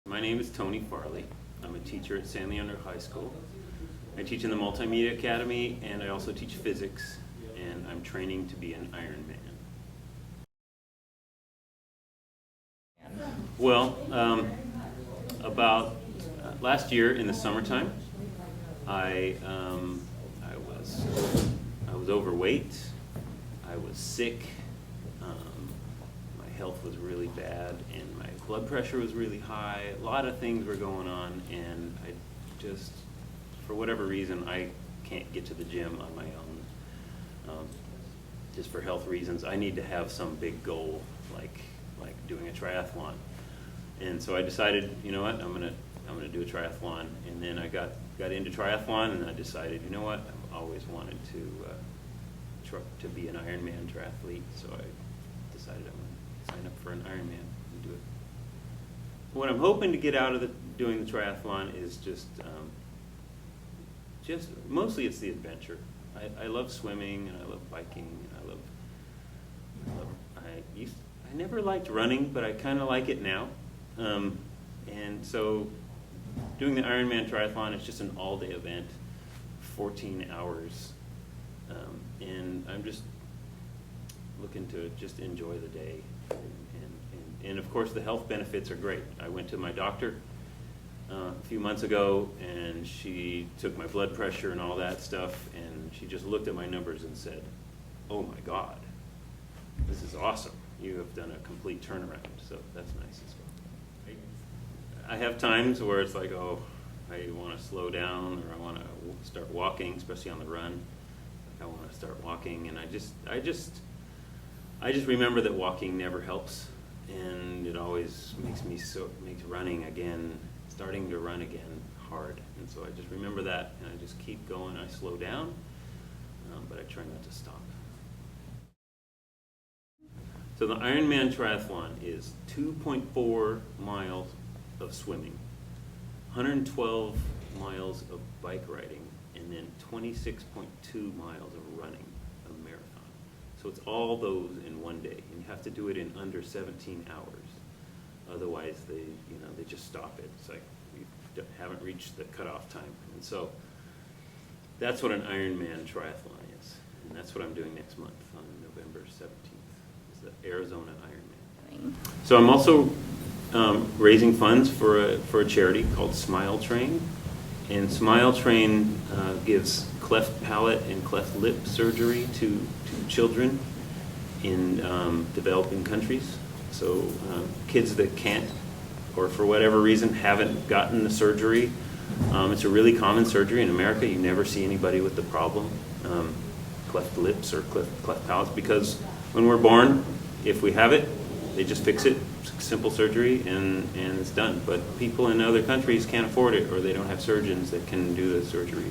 My name is Tony Farley. I'm a teacher at San Leandro High School. I teach in the Multimedia Academy, and I also teach physics, and I'm training to be an Ironman. Well, about last year in the summertime, I was overweight. I was sick. My health was really bad, and my blood pressure was really high. A lot of things were going on, and I just, for whatever reason, I can't get to the gym on my own. Just for health reasons, I need to have some big goal, like doing a triathlon. And so I decided, you know what, I'm gonna do a triathlon. And then I got into triathlon, and I decided, you know what, I've always wanted to be an Ironman triathlete. So I decided I'm gonna sign up for an Ironman and do it. What I'm hoping to get out of doing the triathlon is just mostly it's the adventure. I love swimming, and I love biking, and I never liked running, but I kind of like it now. And so doing the Ironman triathlon is just an all-day event, 14 hours, and I'm just looking to just enjoy the day. And of course the health benefits are great. I went to my doctor a few months ago, and she took my blood pressure and all that stuff, and she just looked at my numbers and said, "Oh my God, this is awesome. You have done a complete turnaround." So that's nice as well. I have times where it's like, oh, I want to slow down, or I want to start walking, especially on the run. I want to start walking, and I just remember that walking never helps, and it always makes running again, starting to run again, hard. And so I just remember that, and I just keep going. I slow down, but I try not to stop. So the Ironman triathlon is 2.4 miles of swimming, 112 miles of bike riding, and then 26.2 miles of running, a marathon. So it's all those in one day, and you have to do it in under 17 hours. Otherwise, they just stop it. It's like we haven't reached the cutoff time. And so that's what an Ironman triathlon is, and that's what I'm doing next month on November 17th. Is the Arizona Ironman. So I'm also raising funds for a charity called Smile Train, and Smile Train gives cleft palate and cleft lip surgery to children in developing countries. So kids that can't, or for whatever reason haven't gotten the surgery, it's a really common surgery in America. You never see anybody with the problem, cleft lips or cleft palates, because when we're born, if we have it, they just fix it, simple surgery, and it's done. But people in other countries can't afford it, or they don't have surgeons that can do the surgery.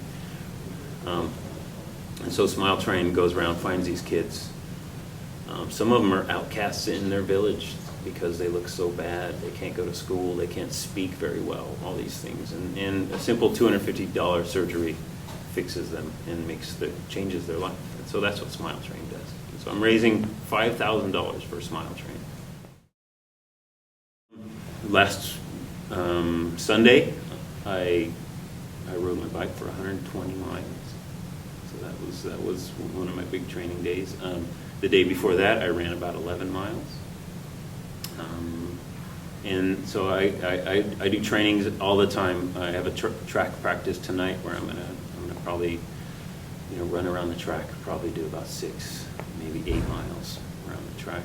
And so Smile Train goes around, finds these kids. Some of them are outcasts in their village because they look so bad. They can't go to school, they can't speak very well, all these things. And a simple $250 surgery fixes them and changes their life. And so that's what Smile Train does. And so I'm raising $5,000 for Smile Train. Last Sunday, I rode my bike for 120 miles. So that was one of my big training days. The day before that, I ran about 11 miles. And so I do trainings all the time. I have a track practice tonight where I'm gonna probably run around the track. Probably do about 6, maybe 8 miles around the track.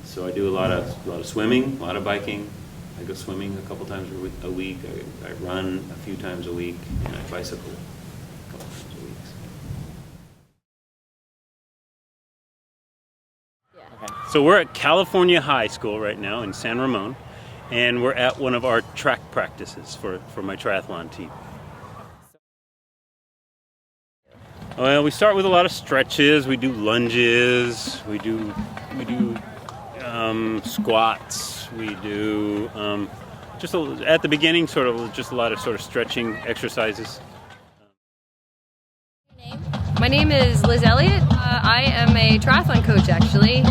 So I do a lot of swimming, a lot of biking. I go swimming a couple times a week. I run a few times a week, and I bicycle a couple times a week. Yeah. Okay. So we're at California High School right now in San Ramon, and we're at one of our track practices for my triathlon team. Well, we start with a lot of stretches. We do lunges. We do squats. We do at the beginning, just a lot of stretching exercises. My name is Liz Elliott. I am a triathlon coach, actually.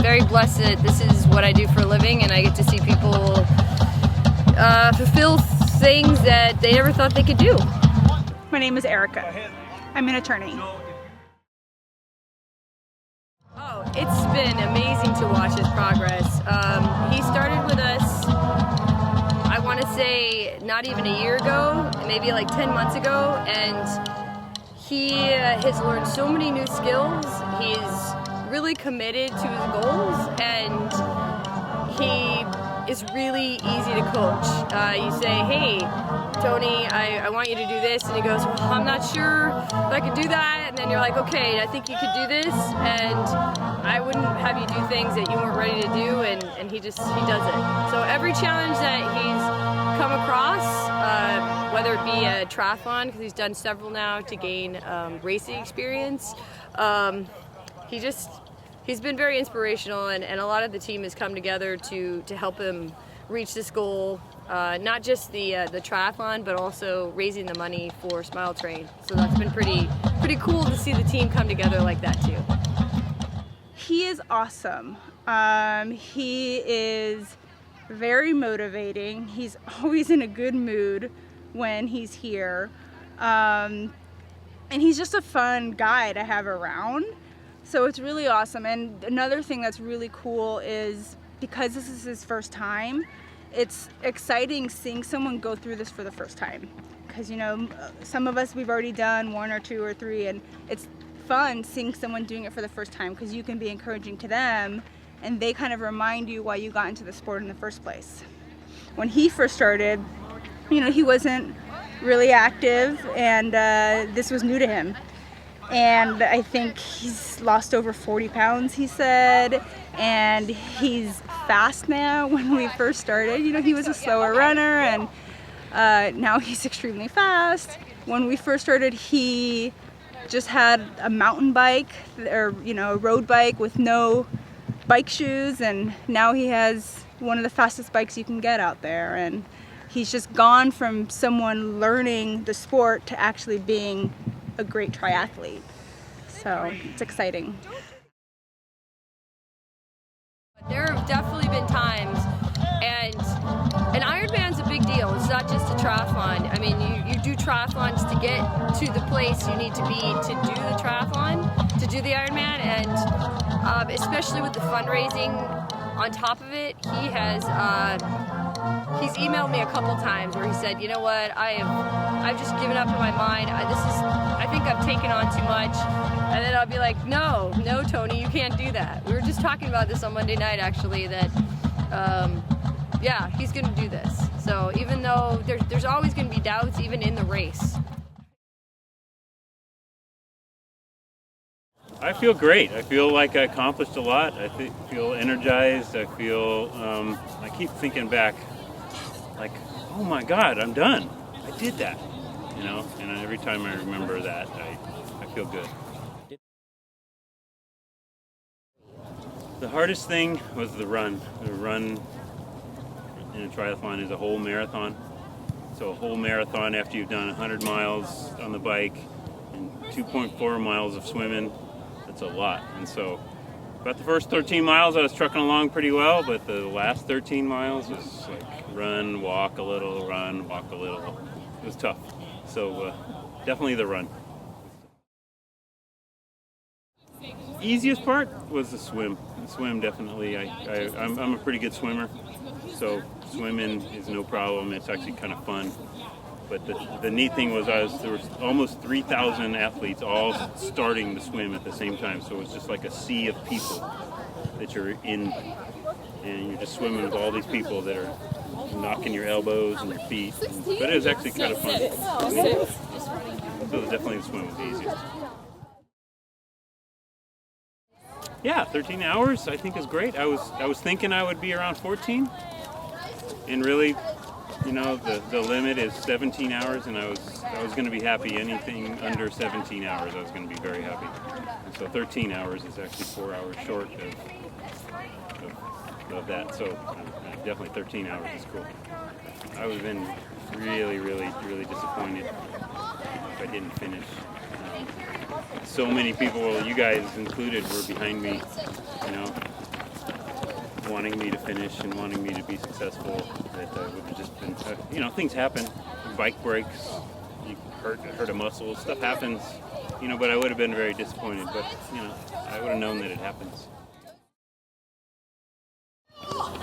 Very blessed that this is what I do for a living, and I get to see people fulfill things that they never thought they could do. My name is Erica. I'm an attorney. Oh, it's been amazing to watch his progress. He started with us, I want to say, not even a year ago, maybe like 10 months ago, and he has learned so many new skills. He's really committed to his goals, and he is really easy to coach. You say, hey, Tony, I want you to do this, and he goes, well, I'm not sure if I could do that, and then you're like, okay, I think you could do this, and I wouldn't have you do things that you weren't ready to do, and he does it. So every challenge that he's come across, whether it be a triathlon, because he's done several now to gain racing experience, he's been very inspirational, and a lot of the team has come together to help him reach this goal, not just the triathlon, but also raising the money for Smile Train. So that's been pretty cool to see the team come together like that too. He is awesome. He is very motivating. He's always in a good mood when he's here. And he's just a fun guy to have around. So it's really awesome. And another thing that's really cool is, because this is his first time, it's exciting seeing someone go through this for the first time. Because, you know, some of us, we've already done 1 or 2 or 3, and it's fun seeing someone doing it for the first time, because you can be encouraging to them, and they kind of remind you why you got into the sport in the first place. When he first started, you know, he wasn't really active, and this was new to him. And I think he's lost over 40 pounds, he said, and he's fast now. When we first started, you know, he was a slower runner, and now he's extremely fast. When we first started, he just had a mountain bike, or, you know, a road bike with no bike shoes, and now he has one of the fastest bikes you can get out there. And he's just gone from someone learning the sport to actually being a great triathlete. So it's exciting. There have definitely been times, and an Ironman's a big deal. It's not just a triathlon. I mean, you do triathlons to get to the place you need to be to do the triathlon, to do the Ironman, and especially with the fundraising on top of it, he's emailed me a couple times where he said, you know what, I've just given up in my mind. I think I've taken on too much. And then I'll be like, no, Tony, you can't do that. We were just talking about this on Monday night, actually, that, yeah, he's going to do this. So even though there's always going to be doubts, even in the race. I feel great. I feel like I accomplished a lot. I feel energized. I feel, I keep thinking back, like, oh my God, I'm done. I did that, you know, and every time I remember that, I feel good. The hardest thing was the run. The run in a triathlon is a whole marathon. So a whole marathon after you've done 100 miles on the bike and 2.4 miles of swimming, that's a lot. And so about the first 13 miles I was trucking along pretty well, but the last 13 miles was like run, walk a little, run, walk a little. It was tough. So definitely the run. Easiest part was the swim. The swim, definitely. I'm a pretty good swimmer, so swimming is no problem. It's actually kind of fun. But the neat thing was there was almost 3,000 athletes all starting to swim at the same time. So it was just like a sea of people that you're in, and you're just swimming with all these people that are knocking your elbows and your feet. But it was actually kind of fun. So definitely the swim was the easiest. Yeah, 13 hours I think is great. I was thinking I would be around 14, and really, you know, the limit is 17 hours, and I was going to be happy. Anything under 17 hours, I was going to be very happy. And so 13 hours is actually 4 hours short of that. So definitely 13 hours is cool. I would have been really, really, really disappointed if I didn't finish. So many people, well, you guys included, were behind me, you know. wanting me to finish and wanting me to be successful, that I would have just been, you know, things happen. Bike breaks, you hurt a muscle, stuff happens, you know, but I would have been very disappointed, but, you know, I would have known that it happens.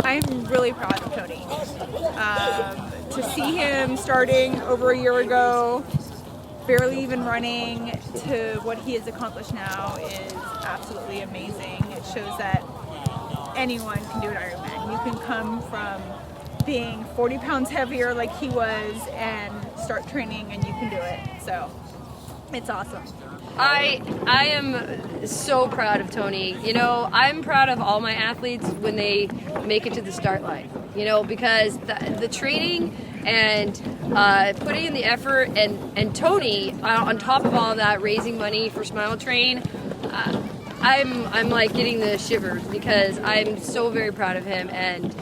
I'm really proud of Tony. To see him starting over a year ago, barely even running, to what he has accomplished now is absolutely amazing. It shows that anyone can do an Ironman. You can come from being 40 pounds heavier like he was and start training and you can do it. So it's awesome. I am so proud of Tony. You know, I'm proud of all my athletes when they make it to the start line, you know, because the training and putting in the effort, and Tony, on top of all of that, raising money for Smile Train, I'm like getting the shivers because I'm so very proud of him. And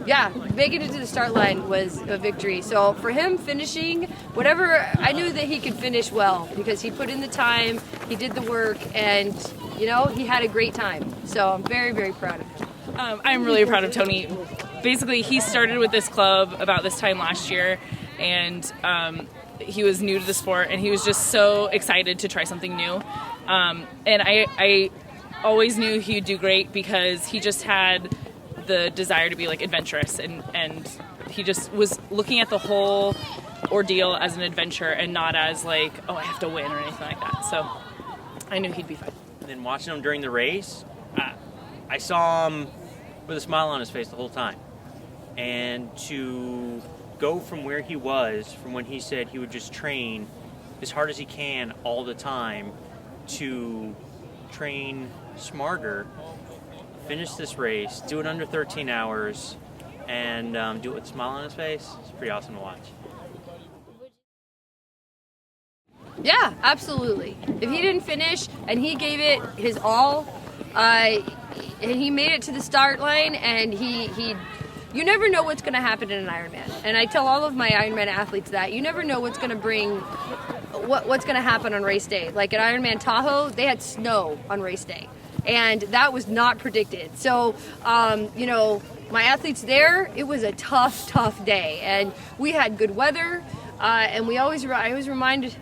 yeah, making it to the start line was a victory. So for him finishing, whatever, I knew that he could finish well because he put in the time, he did the work, and, you know, he had a great time. So I'm very, very proud of him. I'm really proud of Tony. Basically, he started with this club about this time last year, and he was new to the sport, and he was just so excited to try something new. And I always knew he'd do great because he just had the desire to be like adventurous, and he just was looking at the whole ordeal as an adventure and not as like, oh, I have to win or anything like that. So I knew he'd be fine. And then watching him during the race, I saw him with a smile on his face the whole time. And to go from where he was, from when he said he would just train as hard as he can all the time, to train smarter, finish this race, do it under 13 hours, and do it with a smile on his face, it's pretty awesome to watch. Yeah, absolutely. If he didn't finish and he gave it his all, and he made it to the start line, and you never know what's going to happen in an Ironman. And I tell all of my Ironman athletes that you never know what's going to bring, what's going to happen on race day. Like at Ironman Tahoe, they had snow on race day, and that was not predicted. So, you know, my athletes there, it was a tough day, and we had good weather. And I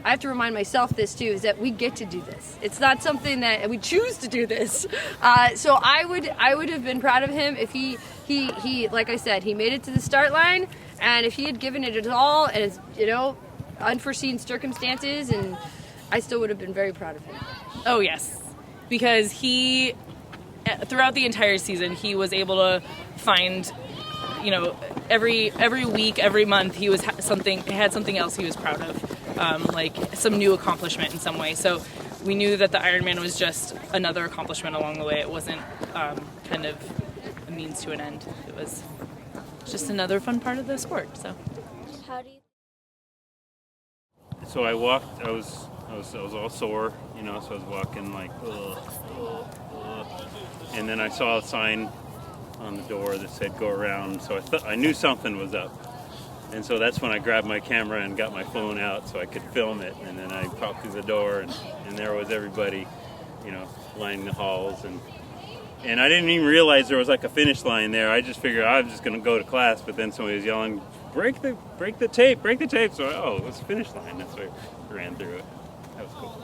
have to remind myself this too, is that we get to do this. It's not something that we choose to do this. So I would have been proud of him if he, like I said, he made it to the start line, and if he had given it his all, and it's, you know, unforeseen circumstances, and I still would have been very proud of him. Oh yes, because he, throughout the entire season, he was able to find, you know, every week, every month, he had something else he was proud of, like some new accomplishment in some way. So we knew that the Ironman was just another accomplishment along the way. It wasn't kind of a means to an end. It was just another fun part of the sport. So. How do you? So I walked, I was all sore, you know, so I was walking like, and then I saw a sign on the door that said go around, so I knew something was up. And so that's when I grabbed my camera and got my phone out so I could film it, and then I popped through the door, and there was everybody, you know, lining the halls, and I didn't even realize there was like a finish line there. I just figured I was just going to go to class, but then somebody was yelling, break the tape, so it was a finish line. That's why I ran through it. That was cool.